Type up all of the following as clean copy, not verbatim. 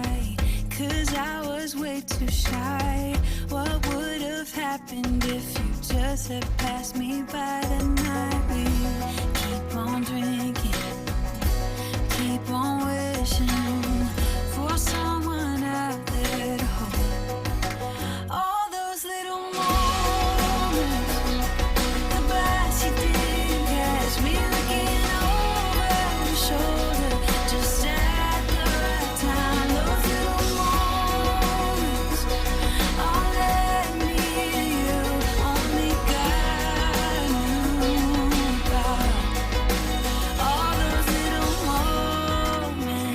night, 'cause I was way too shy. What would have happened if you just had passed me by the night? We keep on drinking, keep on wishing for someone out there to hold. All those little moments, the best you did catch me looking over your shoulder, just at the right time. Those little moments all led me to you, only God knew about. All those little moments.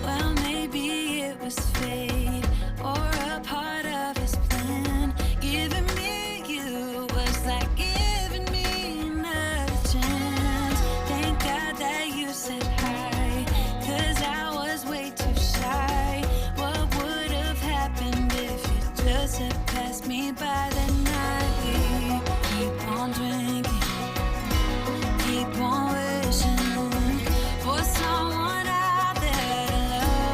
Well, maybe it was fate or a part of his plan. Giving me you was like giving me another chance. Thank God that you said hi, 'cause I was way too shy. What would have happened if you just had passed me by the night? We keep on drinking, keep on wishing for someone out there to love.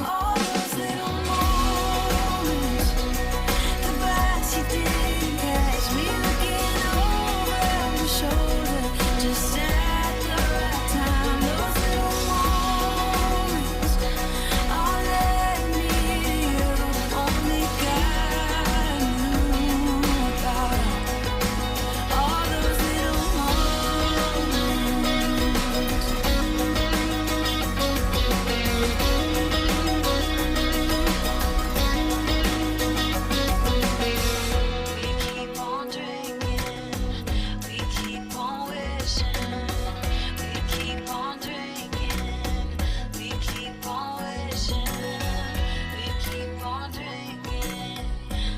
All those little moments, the best you did catch me looking over your shoulder, just at the right time. Those little moments all led me to you, only God knew about. All those little moments. We keep on drinking, we keep on wishing, we keep on drinking, we keep on wishing, we keep on drinking,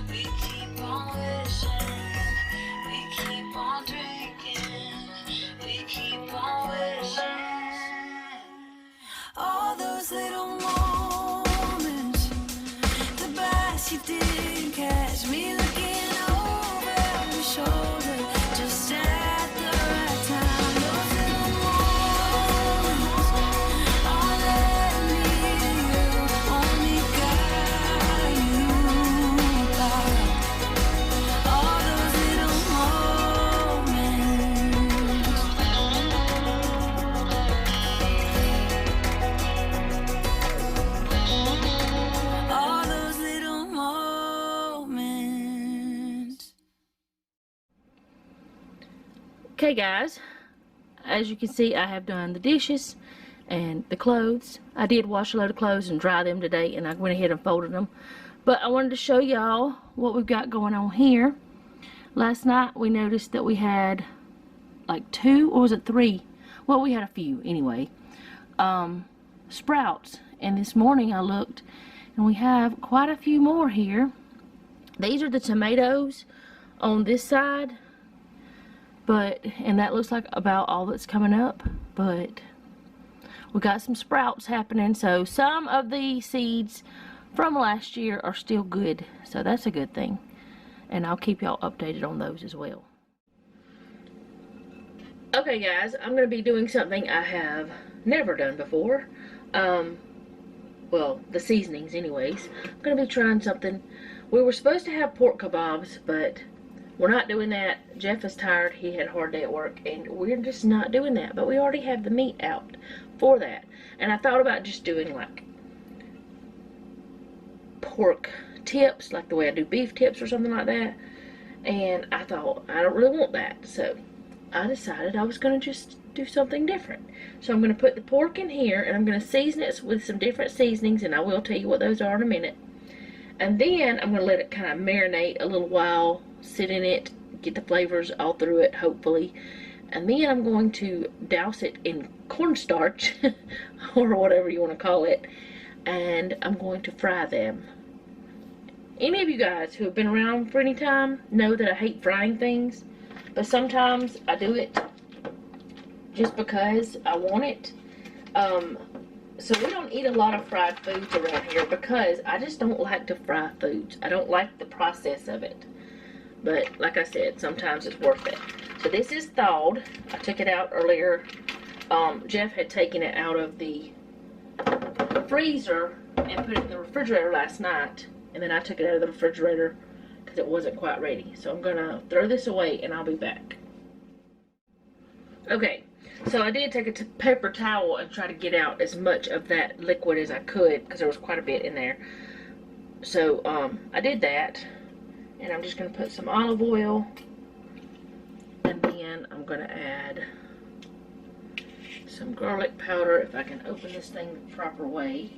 we keep on wishing, we keep on drinking, we keep on wishing. All those little moments, the best you did catch me looking over your shoulder, just at the right time. Those little moments all led me to you, only God knew about. All those little moments. All those little moments. Okay guys, as you can see, I have done the dishes and the clothes. I did wash a load of clothes and dry them today, and I went ahead and folded them. But I wanted to show y'all what we've got going on here. Last night we noticed that we had like 2, or was it 3? Well, we had a few anyway. Sprouts. And this morning I looked and we have quite a few more here. These are the tomatoes on this side. And that looks like about all that's coming up, but we got some sprouts happening, so some of the seeds from last year are still good, so that's a good thing, and I'll keep y'all updated on those as well. Okay guys, I'm going to be doing something I have never done before. Well, the seasonings anyways. I'm going to be trying something. We were supposed to have pork kebabs, but we're not doing that. Jeff is tired. He had a hard day at work, and we're just not doing that. But we already have the meat out for that. And I thought about just doing like pork tips, like the way I do beef tips or something like that. And I thought, I don't really want that. So I decided I was going to just do something different. So I'm going to put the pork in here, and I'm going to season it with some different seasonings, and I will tell you what those are in a minute. And then I'm going to let it kind of marinate a little while, sit in it, get the flavors all through it, hopefully. And then I'm going to douse it in cornstarch, or whatever you want to call it, and I'm going to fry them. Any of you guys who have been around for any time know that I hate frying things, but sometimes I do it just because I want it. So we don't eat a lot of fried foods around here because I just don't like to fry foods. I don't like the process of it. But like I said, sometimes it's worth it. So this is thawed. I took it out earlier. Jeff had taken it out of the freezer and put it in the refrigerator last night. And then I took it out of the refrigerator because it wasn't quite ready. So I'm going to throw this away and I'll be back. Okay, so I did take a paper towel and try to get out as much of that liquid as I could because there was quite a bit in there. So I did that. And I'm just going to put some olive oil. And then I'm going to add some garlic powder if I can open this thing the proper way.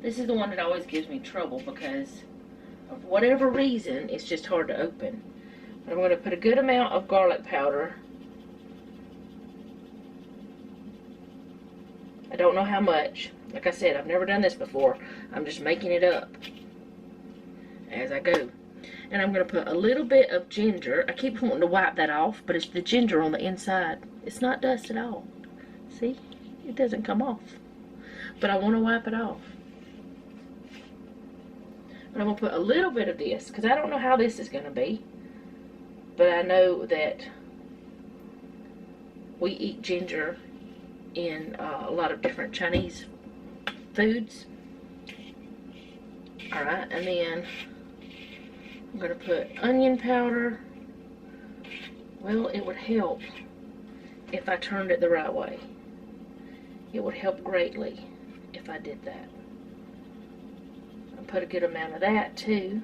This is the one that always gives me trouble because of whatever reason, it's just hard to open. But I'm going to put a good amount of garlic powder. I don't know how much. Like I said, I've never done this before. I'm just making it up as I go. And I'm going to put a little bit of ginger. I keep wanting to wipe that off, but it's the ginger on the inside. It's not dust at all. See? It doesn't come off. But I want to wipe it off. And I'm going to put a little bit of this, because I don't know how this is going to be. But I know that we eat ginger in a lot of different Chinese foods. Alright, and then I'm going to put onion powder. Well, it would help if I turned it the right way. It would help greatly if I did that. I'll put a good amount of that too.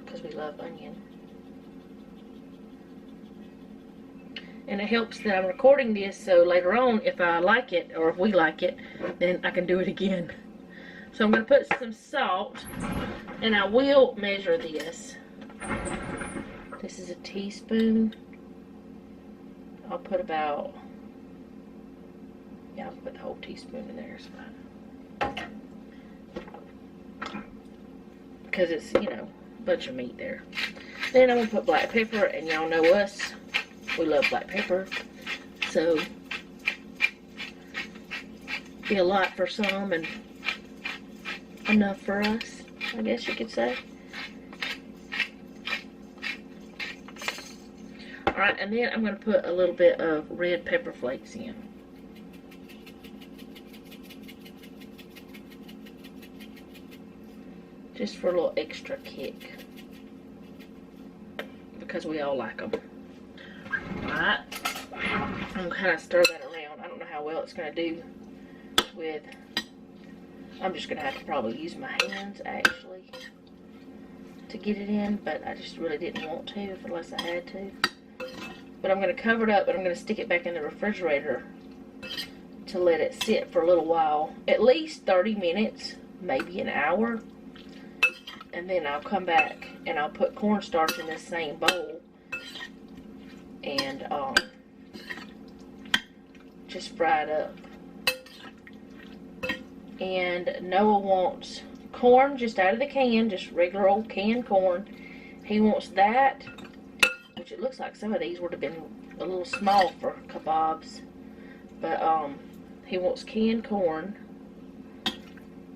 Because we love onion. And it helps that I'm recording this so later on, if I like it, or if we like it, then I can do it again. So I'm going to put some salt, and I will measure this. This is a teaspoon. I'll put about, yeah, I'll put the whole teaspoon in there. It's fine. Because it's, you know, a bunch of meat there. Then I'm going to put black pepper, and y'all know us. We love black pepper, so be a lot for some and enough for us, I guess you could say. Alright, and then I'm going to put a little bit of red pepper flakes in. Just for a little extra kick. Because we all like them. Alright, I'm going to kind of stir that around. I don't know how well it's going to do with, I'm just going to have to probably use my hands actually to get it in, but I just really didn't want to unless I had to. But I'm going to cover it up and I'm going to stick it back in the refrigerator to let it sit for a little while, at least 30 minutes, maybe an hour. And then I'll come back and I'll put cornstarch in this same bowl and just fry it up. And Noah wants corn just out of the can, just regular old canned corn. He wants that, which it looks like some of these would have been a little small for kebabs, but he wants canned corn.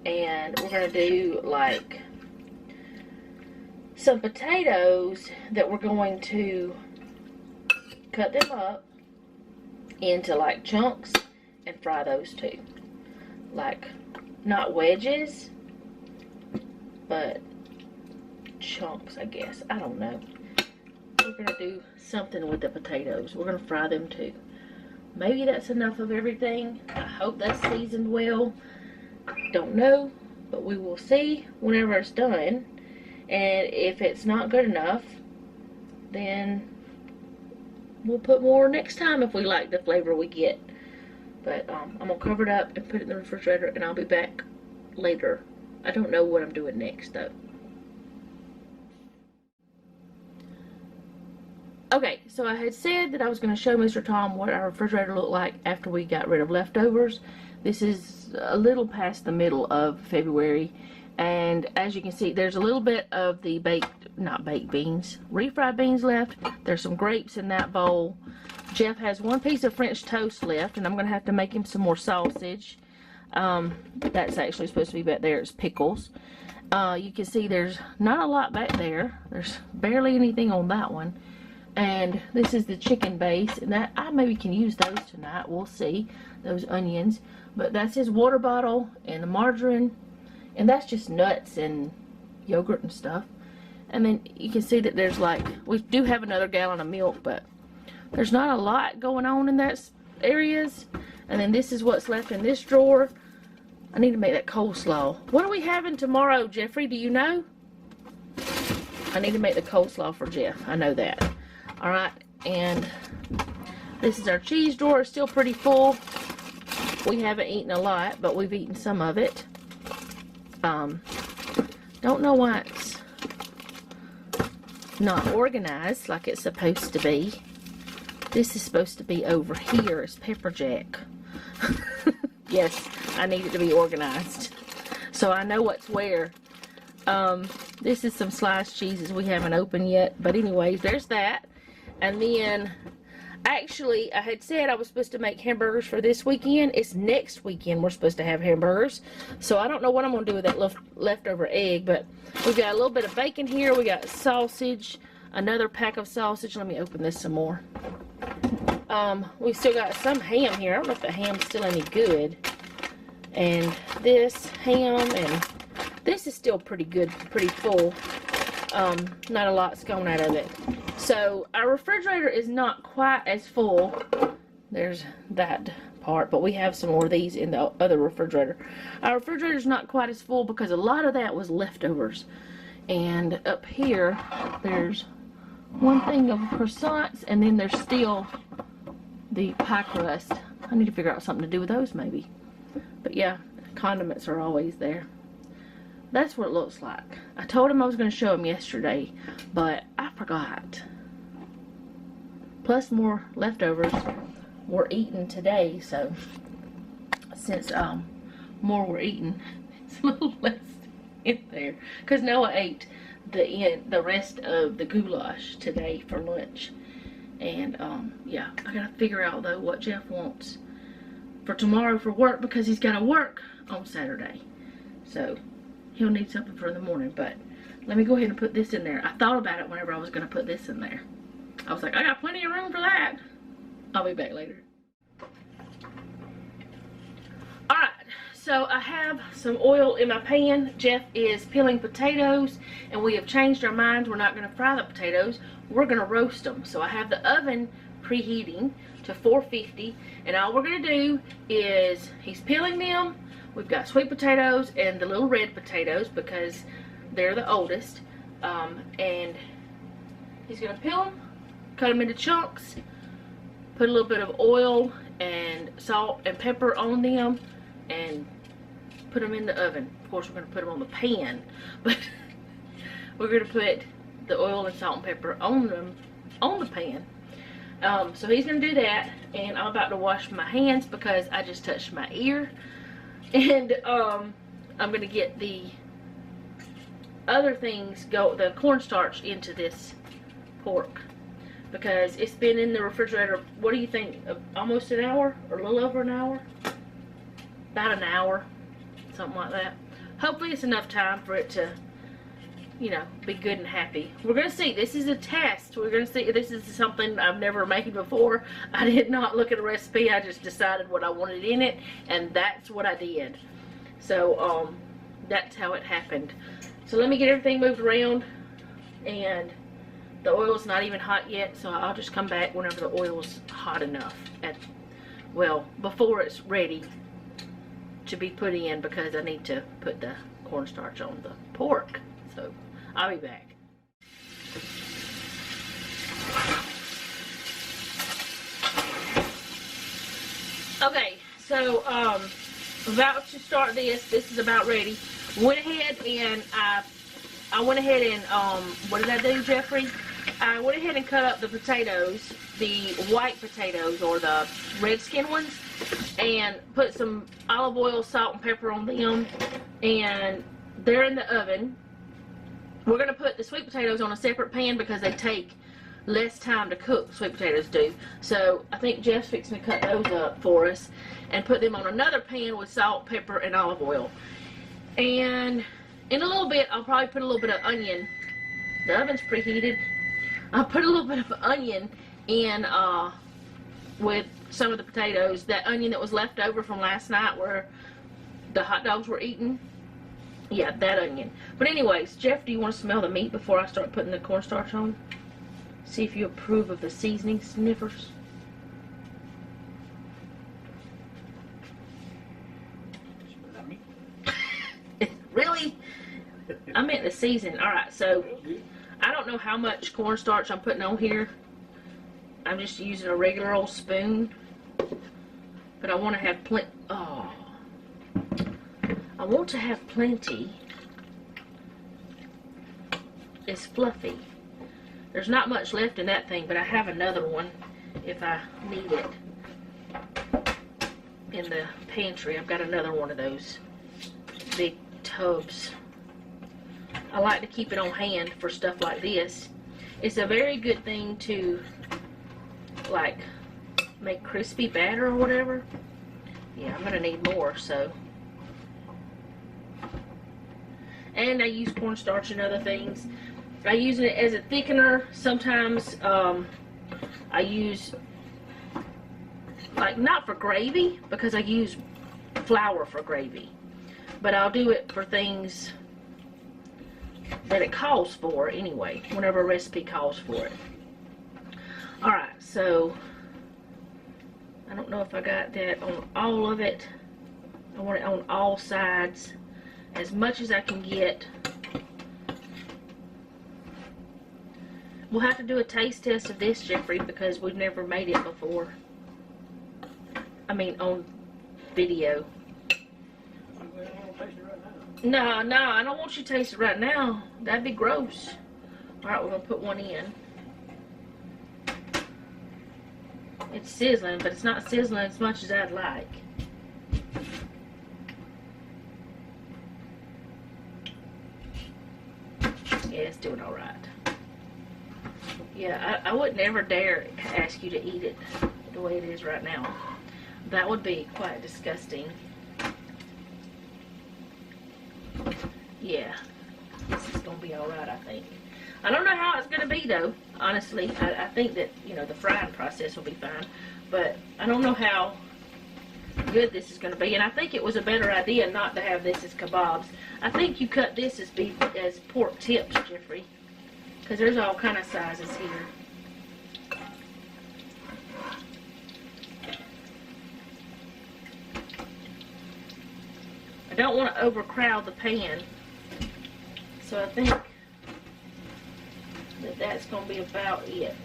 And we're gonna do like some potatoes that we're going to cut them up into like chunks and fry those too. Like, not wedges, but chunks, I guess. I don't know. We're going to do something with the potatoes. We're going to fry them too. Maybe that's enough of everything. I hope that's seasoned well. Don't know, but we will see whenever it's done. And if it's not good enough, then we'll put more next time if we like the flavor we get. But I'm going to cover it up and put it in the refrigerator, and I'll be back later. I don't know what I'm doing next, though. Okay, so I had said that I was going to show Mr. Tom what our refrigerator looked like after we got rid of leftovers. This is a little past the middle of February, and as you can see, there's a little bit of the refried beans left. There's some grapes in that bowl. Jeff has one piece of French toast left, and I'm going to have to make him some more sausage. That's actually supposed to be back there. It's pickles. You can see there's not a lot back there. There's barely anything on that one. And this is the chicken base, and that I maybe can use those tonight. We'll see. Those onions. But that's his water bottle and the margarine, and that's just nuts and yogurt and stuff. And then you can see that there's like, we do have another gallon of milk, but there's not a lot going on in that areas. And then this is what's left in this drawer. I need to make that coleslaw. What are we having tomorrow, Jeffrey? Do you know? I need to make the coleslaw for Jeff. I know that. Alright, and this is our cheese drawer. It's still pretty full. We haven't eaten a lot, but we've eaten some of it. Don't know why it's not organized like it's supposed to be. This is supposed to be over here. It's pepper jack. Yes, I need it to be organized, so I know what's where. This is some sliced cheeses we haven't opened yet, but anyways, there's that. And then actually I had said I was supposed to make hamburgers for this weekend. It's next weekend we're supposed to have hamburgers, so I don't know what I'm gonna do with that leftover egg. But we've got a little bit of bacon here. We got sausage, another pack of sausage. Let me open this some more. We still got some ham here. I don't know if the ham's still any good. And this ham, and this is still pretty good, pretty full. Not a lot's gone out of it. So our refrigerator is not quite as full. There's that part, but we have some more of these in the other refrigerator. Our refrigerator's not quite as full because a lot of that was leftovers. And up here, there's one thing of croissants, and then there's still the pie crust. I need to figure out something to do with those maybe. But yeah, condiments are always there. That's what it looks like. I told him I was going to show him yesterday, but I forgot. Plus more leftovers were eaten today, so since more were eaten, it's a little less in there. Because Noah ate the rest of the goulash today for lunch. And yeah, I gotta figure out though what Jeff wants for tomorrow for work, because he's gotta work on Saturday. So he'll need something for in the morning. But let me go ahead and put this in there. I thought about it whenever I was gonna put this in there. I was like, I got plenty of room for that. I'll be back later. Alright, so I have some oil in my pan. Jeff is peeling potatoes, and we have changed our minds. We're not going to fry the potatoes. We're going to roast them. So I have the oven preheating to 450, and all we're going to do is, he's peeling them. We've got sweet potatoes and the little red potatoes because they're the oldest. And he's going to peel them, cut them into chunks, put a little bit of oil and salt and pepper on them, and put them in the oven. Of course, we're going to put them on the pan, but we're going to put the oil and salt and pepper on them on the pan. So he's going to do that, and I'm about to wash my hands because I just touched my ear. And I'm going to get the other things, the cornstarch into this pork, because it's been in the refrigerator, what do you think, almost an hour or a little over an hour? About an hour, something like that. Hopefully it's enough time for it to, you know, be good and happy. We're going to see. This is a test. We're going to see. This is something I've never made before. I did not look at a recipe. I just decided what I wanted in it, and that's what I did. So that's how it happened. So let me get everything moved around, and the oil's not even hot yet, so I'll just come back whenever the oil's hot enough. Well, before it's ready to be put in, because I need to put the cornstarch on the pork. So I'll be back. Okay, so about to start this. This is about ready. Went ahead and I went ahead and what did I do, Jeffrey? I went ahead and cut up the potatoes, the white potatoes or the red skin ones, and put some olive oil, salt, and pepper on them, and they're in the oven. We're going to put the sweet potatoes on a separate pan because they take less time to cook, sweet potatoes do. So I think Jeff's fixing to cut those up for us. and put them on another pan with salt, pepper, and olive oil. And in a little bit, I'll probably put a little bit of onion. The oven's preheated. I'll put a little bit of onion in with some of the potatoes. That onion that was left over from last night where the hot dogs were eaten. Yeah, that onion. But anyways, Jeff, do you want to smell the meat before I start putting the cornstarch on? See if you approve of the seasoning sniffers. Really? I meant the seasoning. Alright, so I don't know how much cornstarch I'm putting on here. I'm just using a regular old spoon. But I want to have plenty. Oh. I want to have plenty. It's fluffy. There's not much left in that thing, but I have another one if I need it. In the pantry, I've got another one of those big tubs. I like to keep it on hand for stuff like this. It's a very good thing to like make crispy batter or whatever. Yeah, I'm gonna need more, so. And I use cornstarch and other things. I use it as a thickener. Sometimes I use, like, not for gravy, because I use flour for gravy. But I'll do it for things that it calls for anyway, whenever a recipe calls for it. Alright, so I don't know if I got that on all of it. I want it on all sides, as much as I can get. We'll have to do a taste test of this, Jeffrey, because we've never made it before. I mean, on video. No, I don't want you to taste it right now. That'd be gross. Alright, we're going to put one in. It's sizzling, but it's not sizzling as much as I'd like. Yeah, it's doing alright. Yeah, I would never dare ask you to eat it the way it is right now. That would be quite disgusting. Yeah, this is going to be alright, I think. I don't know how it's going to be, though, honestly. I think that, you know, the frying process will be fine. But I don't know how good this is going to be. And I think it was a better idea not to have this as kebabs. I think you cut this as beef, as pork tips, Jeffrey. Because there's all kind of sizes here. I don't want to overcrowd the pan. So I think that that's going to be about it.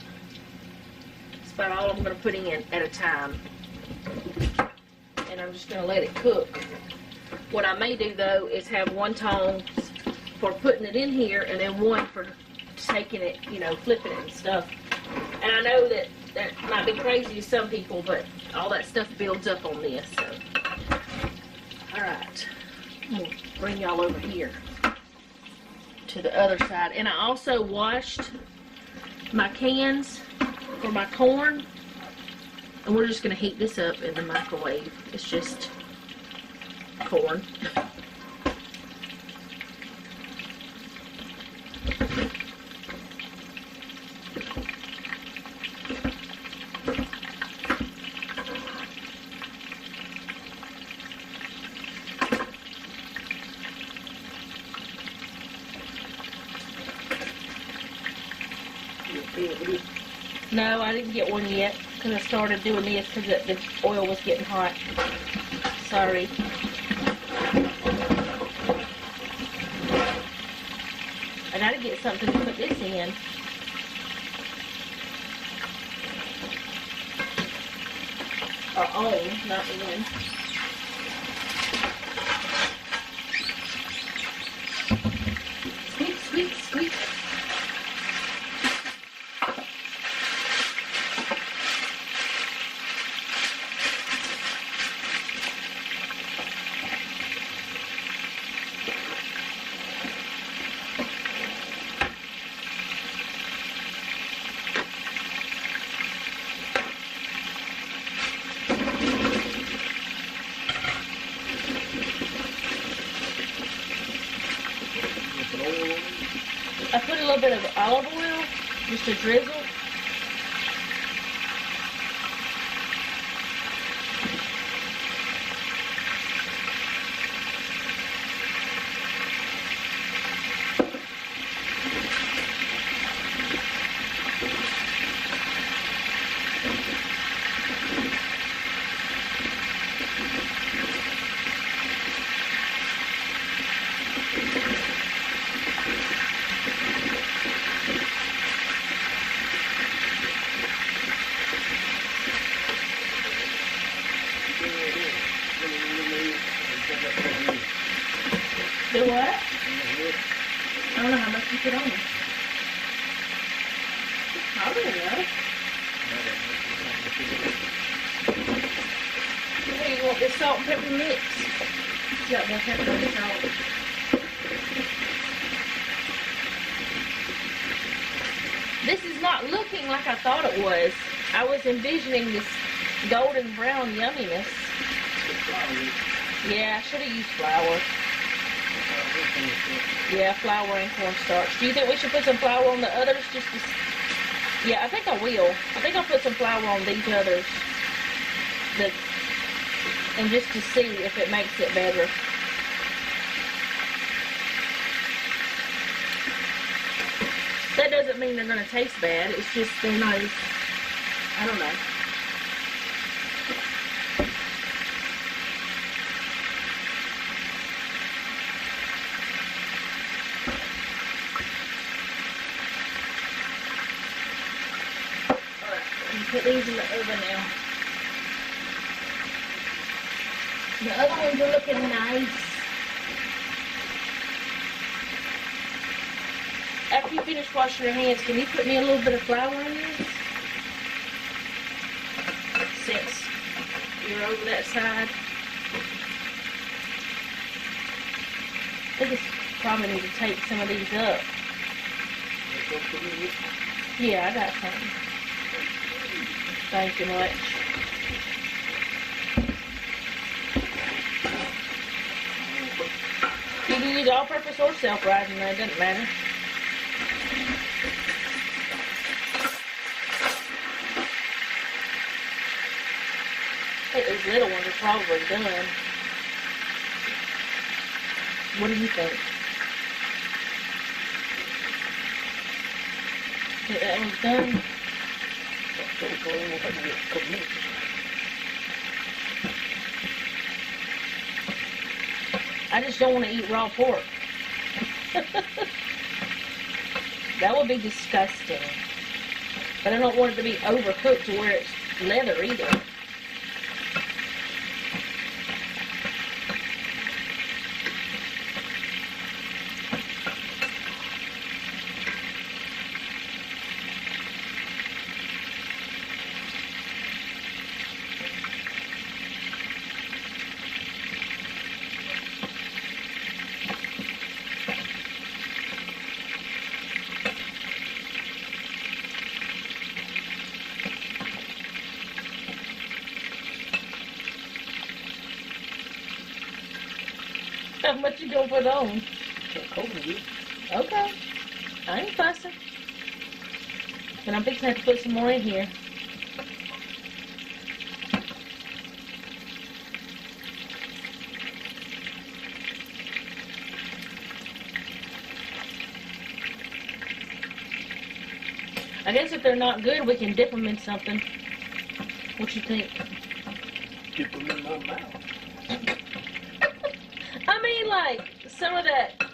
It's about all I'm going to put in at a time. And I'm just going to let it cook. What I may do, though, is have one tong for putting it in here and then one for taking it, you know, flipping it and stuff. And I know that that might be crazy to some people, but all that stuff builds up on this. So, alright. I'm going to bring y'all over here to the other side. And I also washed my cans for my corn. And we're just going to heat this up in the microwave. It's just corn. No, I didn't get one yet because I started doing this because the oil was getting hot. Sorry. I gotta get something to put this in. Or on, not in. Squeak, squeak, squeak. I put a little bit of olive oil, just a drizzle. Do what? I don't know how much you put on. I don't know. Hey, you want this salt and pepper mix? Yeah, more pepper and salt. This is not looking like I thought it was. I was envisioning this golden brown yumminess. Yeah, I should have used flour. Yeah, flour and cornstarch. Do you think we should put some flour on the others? Yeah, I think I will. I think I'll put some flour on these others. And just to see if it makes it better. That doesn't mean they're going to taste bad. It's just they're not as, I don't know. Put these in the oven now. The other ones are looking nice. After you finish washing your hands, can you put me a little bit of flour in this? Since you're over that side. I think it's probably need to take some of these up. Yeah, I got some. Thank you much. You can use all-purpose or self-rising, it doesn't matter. I think these little ones are probably done. What do you think? Think that one's done? I just don't want to eat raw pork. That would be disgusting. But I don't want it to be overcooked to where it's leather either. How much you gonna put on? Okay. I ain't fussing. But I'm fixing to have to put some more in here. I guess if they're not good, we can dip them in something. What you think? Dip them in my mouth. I mean, like, some of that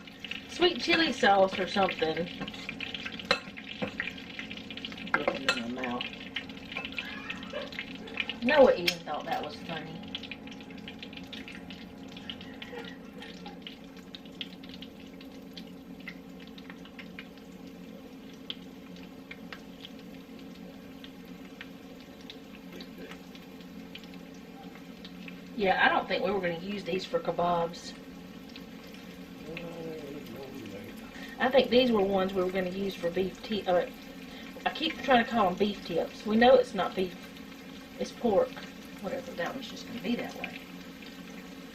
sweet chili sauce or something. Dip them in my mouth. Noah even thought that was funny. Yeah, I don't think we were going to use these for kebabs. I think these were ones we were going to use for beef tips. I keep trying to call them beef tips. We know it's not beef. It's pork. Whatever, that one's just going to be that way.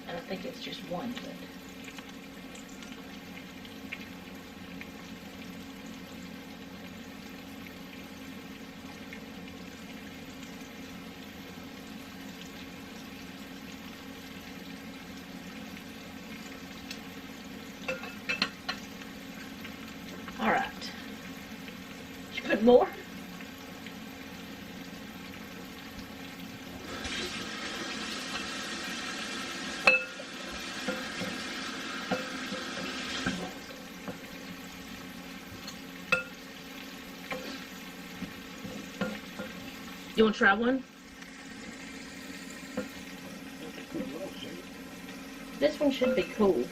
And I think it's just one, but... More? You want to try one? This one should be cool.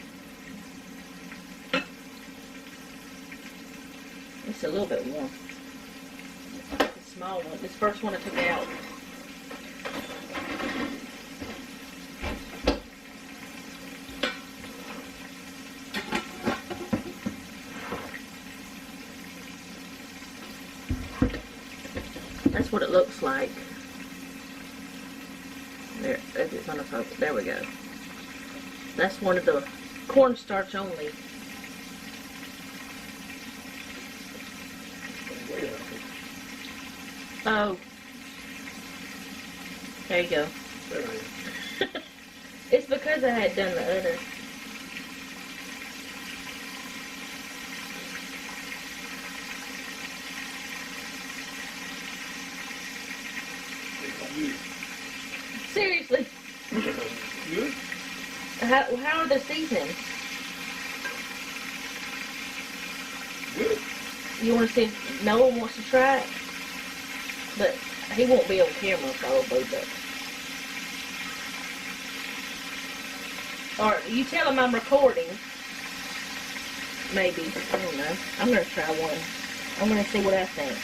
It's a little bit warm. The small one. This first one I took out. That's what it looks like. There, if it's on the focus, there we go. That's one of the cornstarch only. Oh. There you go. It's because I had done the other. Seriously. Good. How are the seasons? Good. You want to see if Noah wants to try it? But he won't be on camera probably, but. Or you tell him I'm recording. Maybe. I don't know. I'm going to try one. I'm going to see what I think.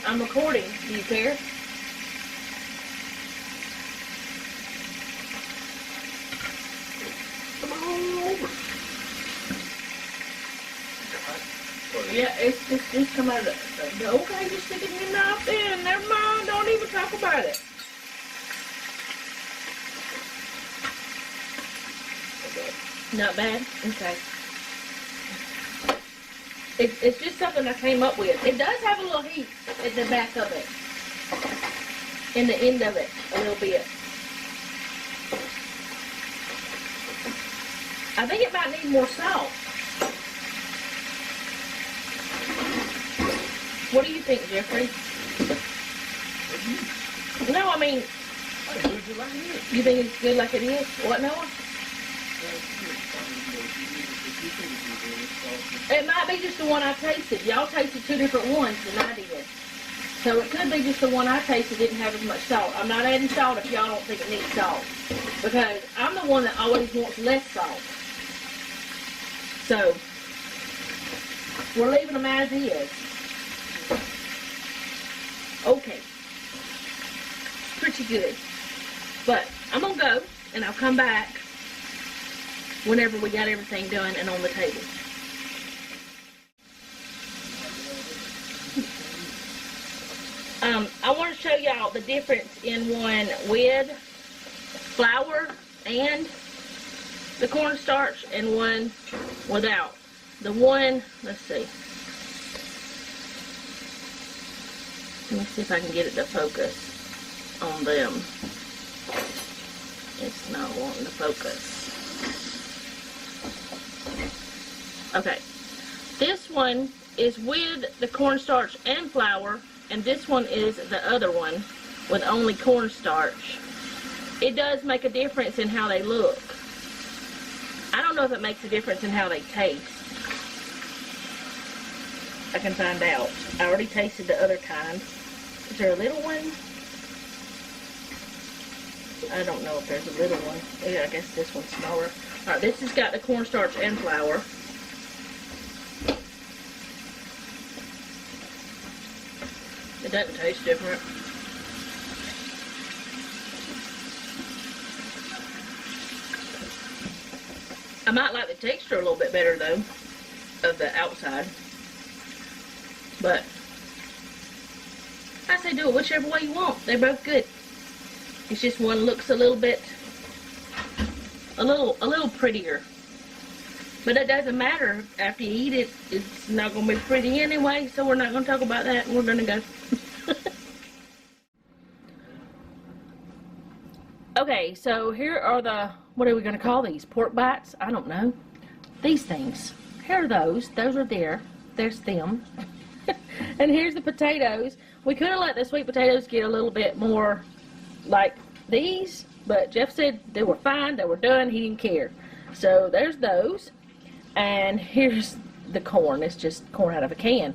I'm recording. Do you care? Come on over. Yeah, it's just come out of the okay, just stick it in your mouth then. Never mind, don't even talk about it. Not bad? Okay. It's just something I came up with. It does have a little heat at the back of it. In the end of it, a little bit. I think it might need more salt. What do you think, Jeffrey? No, I mean, you think it's good like it is? What, Noah? It might be just the one I tasted. Y'all tasted two different ones than I did. So it could be just the one I tasted didn't have as much salt. I'm not adding salt if y'all don't think it needs salt. Because I'm the one that always wants less salt. So, we're leaving them as is. Okay. Pretty good. But I'm going to go and I'll come back whenever we got everything done and on the table. I want to show y'all the difference in one with flour and the cornstarch and one without. The one, let's see. Let me see if I can get it to focus on them. It's not wanting to focus. Okay. This one is with the cornstarch and flour, and this one is the other one with only cornstarch. It does make a difference in how they look. I don't know if it makes a difference in how they taste. I can find out. I already tasted the other kind. Is there a little one? I don't know if there's a little one. Yeah, I guess this one's smaller. Alright, this has got the cornstarch and flour. It doesn't taste different. I might like the texture a little bit better though, of the outside. But I say do it whichever way you want. They're both good. It's just one looks a little bit, a little prettier. But it doesn't matter. After you eat it, it's not going to be pretty anyway, so we're not going to talk about that. We're going to go. Okay, so here are the, what are we going to call these? Pork bites? I don't know. These things. Here are those. Those are there. There's them. And here's the potatoes. We could have let the sweet potatoes get a little bit more like these, but Jeff said they were fine, they were done, he didn't care. So there's those. And here's the corn. It's just corn out of a can.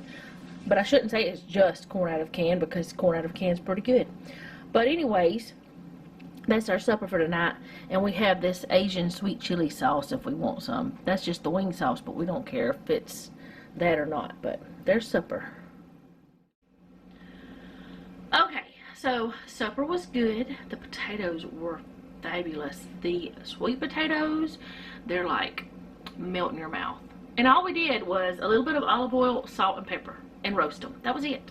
But I shouldn't say it's just corn out of a can, because corn out of a can is pretty good. But anyways, that's our supper for tonight. And we have this Asian sweet chili sauce if we want some. That's just the wing sauce, but we don't care if it's that or not. But there's supper. Okay, so supper was good. The potatoes were fabulous. The sweet potatoes, they're like melt in your mouth. And all we did was a little bit of olive oil, salt, and pepper, and roast them. That was it.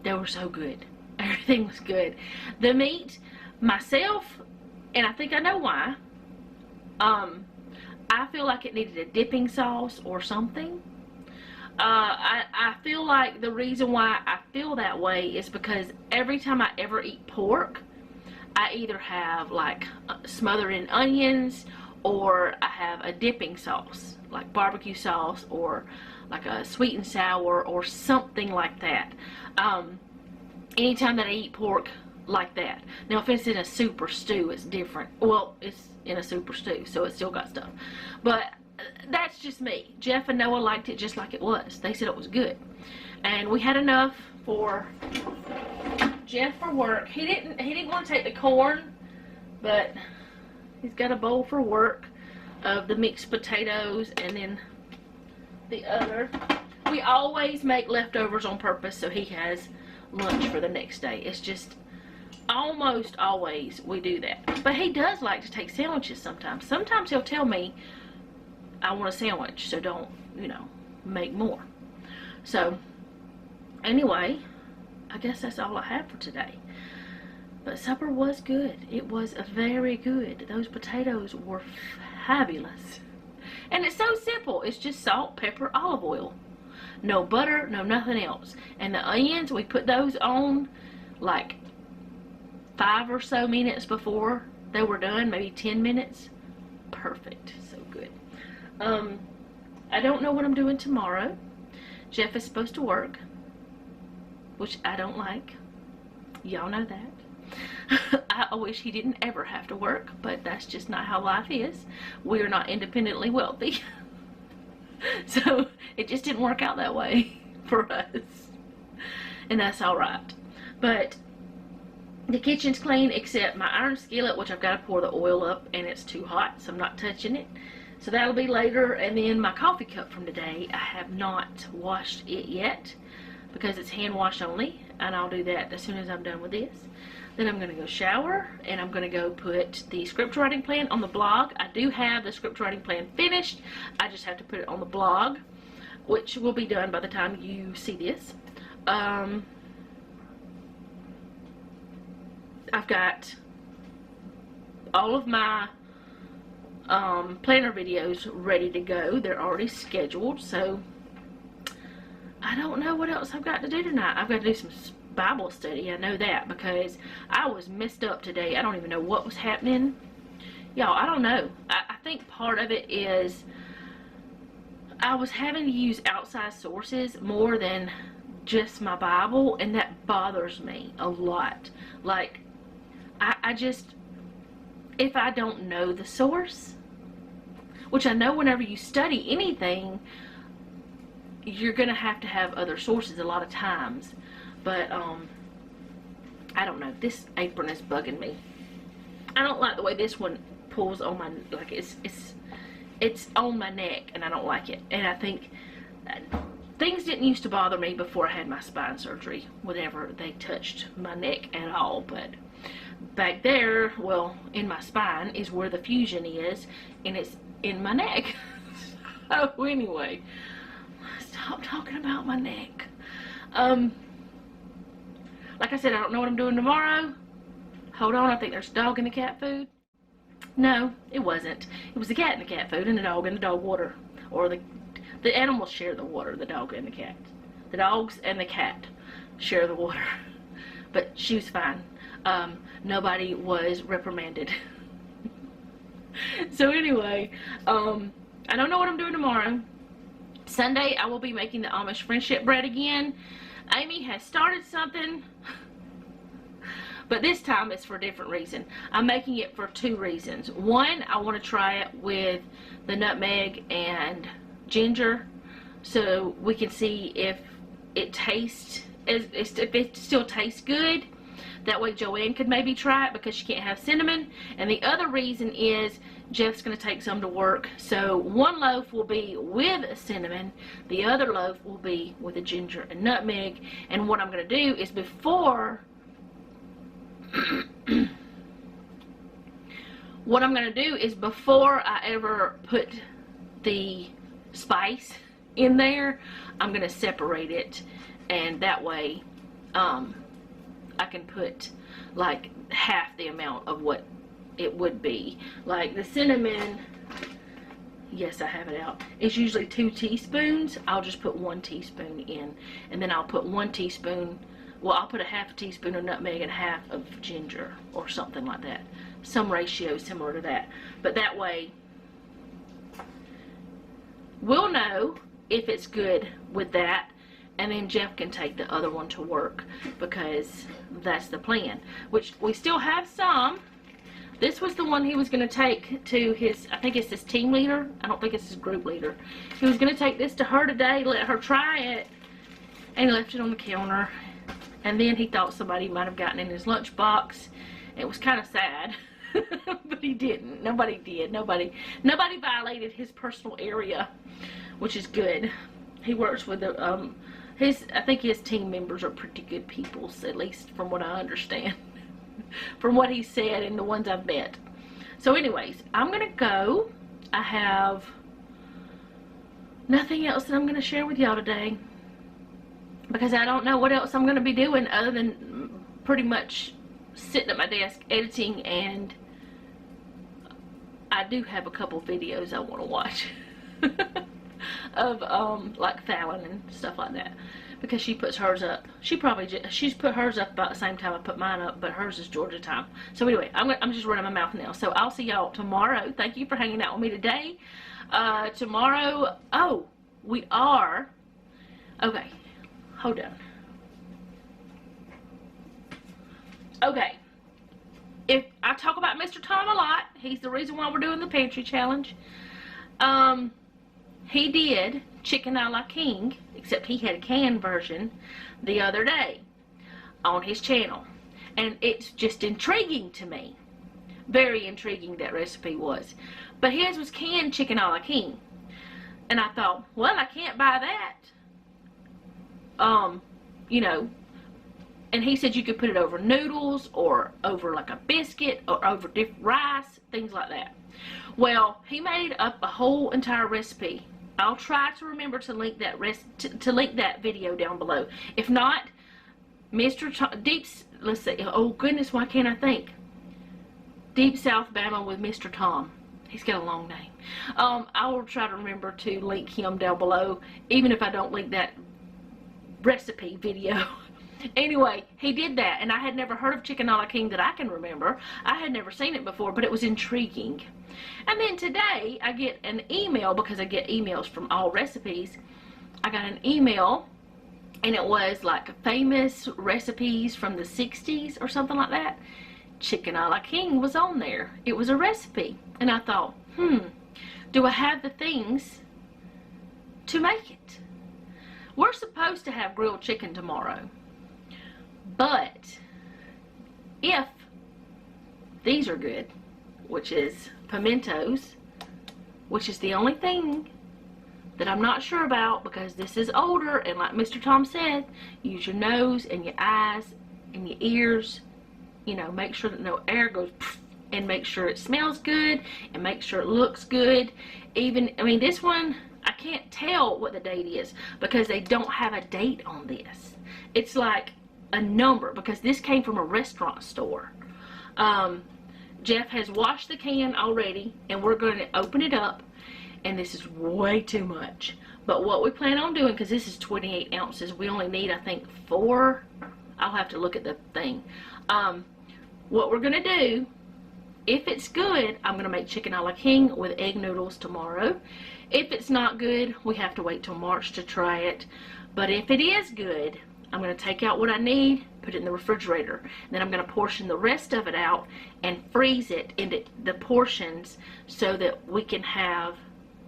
They were so good. Everything was good. The meat, myself, and I think I know why, I feel like it needed a dipping sauce or something. I feel like the reason why I feel that way is because every time I ever eat pork, I either have like smothered in onions, or I have a dipping sauce, like barbecue sauce, or like a sweet and sour, or something like that. Anytime that I eat pork like that. Now, if it's in a soup or stew, it's different. Well, it's in a soup or stew, so it's still got stuff. But that's just me. Jeff and Noah liked it just like it was. They said it was good. And we had enough for Jeff for work. He didn't want to take the corn, but he's got a bowl for work of the mixed potatoes, and then the other. We always make leftovers on purpose so he has lunch for the next day. It's just almost always we do that. But he does like to take sandwiches sometimes. Sometimes he'll tell me, I want a sandwich, so don't, you know, make more. So anyway, I guess that's all I have for today. But supper was good. It was very good. Those potatoes were fabulous. And it's so simple. It's just salt, pepper, olive oil. No butter, no nothing else. And the onions, we put those on like 5 or so minutes before they were done. Maybe 10 minutes. Perfect. So good. I don't know what I'm doing tomorrow. Jeff is supposed to work, which I don't like. Y'all know that. I wish he didn't ever have to work, but that's just not how life is. We are not independently wealthy. So it just didn't work out that way for us. And that's alright. But the kitchen's clean except my iron skillet, which I've got to pour the oil up, and it's too hot, so I'm not touching it. So that'll be later. And then my coffee cup from today, I have not washed it yet because it's hand wash only, and I'll do that as soon as I'm done with this. Then I'm going to go shower, and I'm going to go put the script writing plan on the blog. I do have the script writing plan finished. I just have to put it on the blog, which will be done by the time you see this. I've got all of my planner videos ready to go. They're already scheduled, so I don't know what else I've got to do tonight. I've got to do some Bible study. I know that because I was messed up today. I don't even know what was happening. Y'all, I don't know. I think part of it is I was having to use outside sources more than just my Bible, and that bothers me a lot. Like, I just, if I don't know the source, which I know whenever you study anything, you're going to have other sources a lot of times. But, I don't know. This apron is bugging me. I don't like the way this one pulls on my, like, it's on my neck, and I don't like it. And I think things didn't used to bother me before I had my spine surgery, whenever they touched my neck at all. But back there, well, in my spine is where the fusion is, and it's in my neck. So anyway, stop talking about my neck. Like I said, I don't know what I'm doing tomorrow. Hold on, I think there's a dog in the cat food. No, it wasn't. It was the cat and the cat food and the dog water. Or the animals share the water, the dog and the cat. The dogs and the cat share the water. But she was fine. Nobody was reprimanded. So anyway, I don't know what I'm doing tomorrow. Sunday, I will be making the Amish friendship bread again. Amy has started something, but this time it's for a different reason. I'm making it for 2 reasons. One, I want to try it with the nutmeg and ginger, so we can see if it tastes, if it still tastes good. That way Joanne could maybe try it because she can't have cinnamon. And the other reason is Jeff's going to take some to work. So one loaf will be with cinnamon. The other loaf will be with the ginger and nutmeg. And what I'm going to do is before... what I'm going to do is before I ever put the spice in there, I'm going to separate it. And that way... I can put like half the amount of what it would be. Like the cinnamon, yes, I have it out, it's usually 2 teaspoons. I'll just put 1 teaspoon in, and then I'll put 1 teaspoon, well, I'll put a half a teaspoon of nutmeg and half of ginger or something like that, some ratio similar to that. But that way we'll know if it's good with that. And then Jeff can take the other one to work, because that's the plan. Which we still have some. This was the one he was going to take to his, I think it's his team leader. I don't think it's his group leader. He was going to take this to her today, let her try it. And he left it on the counter. And then he thought somebody might have gotten in his lunchbox. It was kind of sad. But he didn't. Nobody did. Nobody violated his personal area, which is good. He works with the, I think his team members are pretty good people, at least from what I understand. From what he said and the ones I've met. So anyways, I'm going to go. I have nothing else that I'm going to share with y'all today, because I don't know what else I'm going to be doing other than pretty much sitting at my desk editing, and I do have a couple videos I want to watch. Of like Fallon and stuff like that, because she puts hers up. She's put hers up about the same time I put mine up, but hers is Georgia time. So anyway, I'm just running my mouth now. So I'll see y'all tomorrow. Thank you for hanging out with me today. Tomorrow, oh, we are, okay, hold on. Okay, if I talk about Mr. Tom a lot, he's the reason why we're doing the pantry challenge. He did chicken a la king, except he had a canned version the other day on his channel. And it's just intriguing to me. Very intriguing, that recipe was. But his was canned chicken a la king. And I thought, well, I can't buy that. You know. And he said you could put it over noodles or over like a biscuit or over different rice, things like that. Well, he made up a whole entire recipe. I'll try to remember to link that link that video down below. If not, Mr. Deep's, let's see, oh goodness, why can't I think? Deep South Bama with Mr. Tom. He's got a long name. I will try to remember to link him down below, even if I don't link that recipe video. Anyway, he did that, and I had never heard of chicken a la king that I can remember. I had never seen it before, but it was intriguing. And then today, I get an email, because I get emails from All Recipes. I got an email, and it was like famous recipes from the 60s or something like that. Chicken a la king was on there. It was a recipe. And I thought, do I have the things to make it? We're supposed to have grilled chicken tomorrow. But if these are good, which is pimentos, which is the only thing that I'm not sure about, because this is older, and like Mr. Tom said, use your nose and your eyes and your ears, you know, make sure that no air goes, and make sure it smells good, and make sure it looks good. Even, I mean, this one, I can't tell what the date is, because they don't have a date on this. It's like a number, because this came from a restaurant store. Jeff has washed the can already, and we're going to open it up, and this is way too much. But what we plan on doing, because this is 28 ounces, we only need, I think, 4. I'll have to look at the thing. What we're going to do, if it's good, I'm going to make chicken a la king with egg noodles tomorrow. If it's not good, we have to wait till March to try it. But if it is good, I'm going to take out what I need, put it in the refrigerator. Then I'm going to portion the rest of it out and freeze it into the portions so that we can have,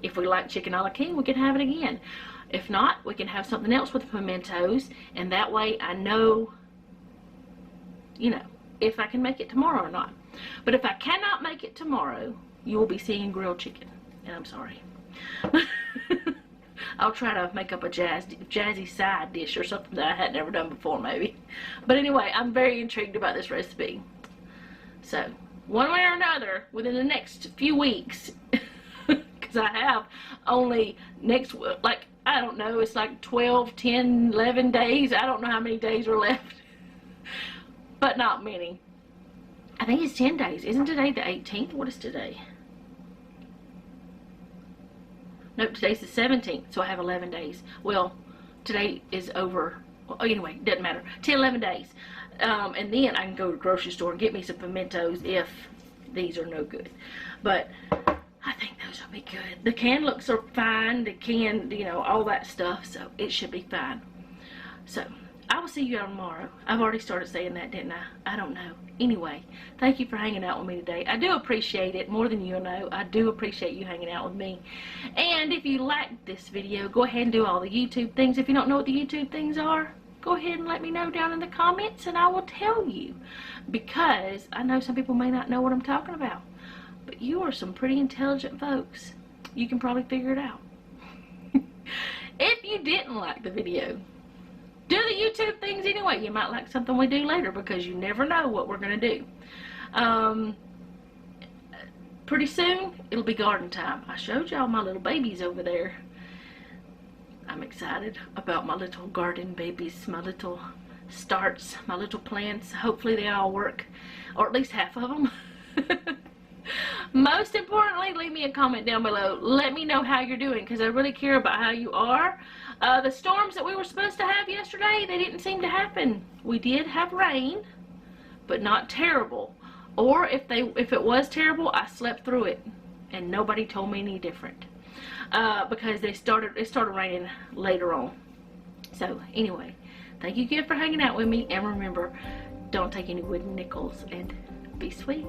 if we like chicken a la king, we can have it again. If not, we can have something else with pimentos, and that way I know, you know, if I can make it tomorrow or not. But if I cannot make it tomorrow, you will be seeing grilled chicken, and I'm sorry. I'll try to make up a jazzy side dish or something that I had never done before, maybe. But anyway, I'm very intrigued about this recipe. So, one way or another, within the next few weeks, because I have only next, like, I don't know, it's like 12, 10, 11 days. I don't know how many days are left. But not many. I think it's 10 days. Isn't today the 18th? What is today? Nope, today's the 17th, so I have 11 days. Well, today is over. Well, anyway, doesn't matter. 10, 11 days. And then I can go to the grocery store and get me some pimentos if these are no good. But I think those will be good. The can looks are fine. The can, you know, all that stuff, so it should be fine. So, I will see you all tomorrow. I've already started saying that, didn't I? I don't know. Anyway, thank you for hanging out with me today. I do appreciate it more than you know. I do appreciate you hanging out with me. And if you liked this video, go ahead and do all the YouTube things. If you don't know what the YouTube things are, go ahead and let me know down in the comments and I will tell you. Because I know some people may not know what I'm talking about. But you are some pretty intelligent folks. You can probably figure it out. If you didn't like the video, do the YouTube things anyway. You might like something we do later because you never know what we're going to do. Pretty soon, it'll be garden time. I showed y'all my little babies over there. I'm excited about my little garden babies, my little starts, my little plants. Hopefully they all work, or at least half of them. Most importantly, leave me a comment down below. Let me know how you're doing because I really care about how you are. The storms that we were supposed to have yesterday, they didn't seem to happen. We did have rain, but not terrible. Or if it was terrible, I slept through it, and nobody told me any different. Because it started raining later on. So anyway, thank you again for hanging out with me, and remember, don't take any wooden nickels, and be sweet.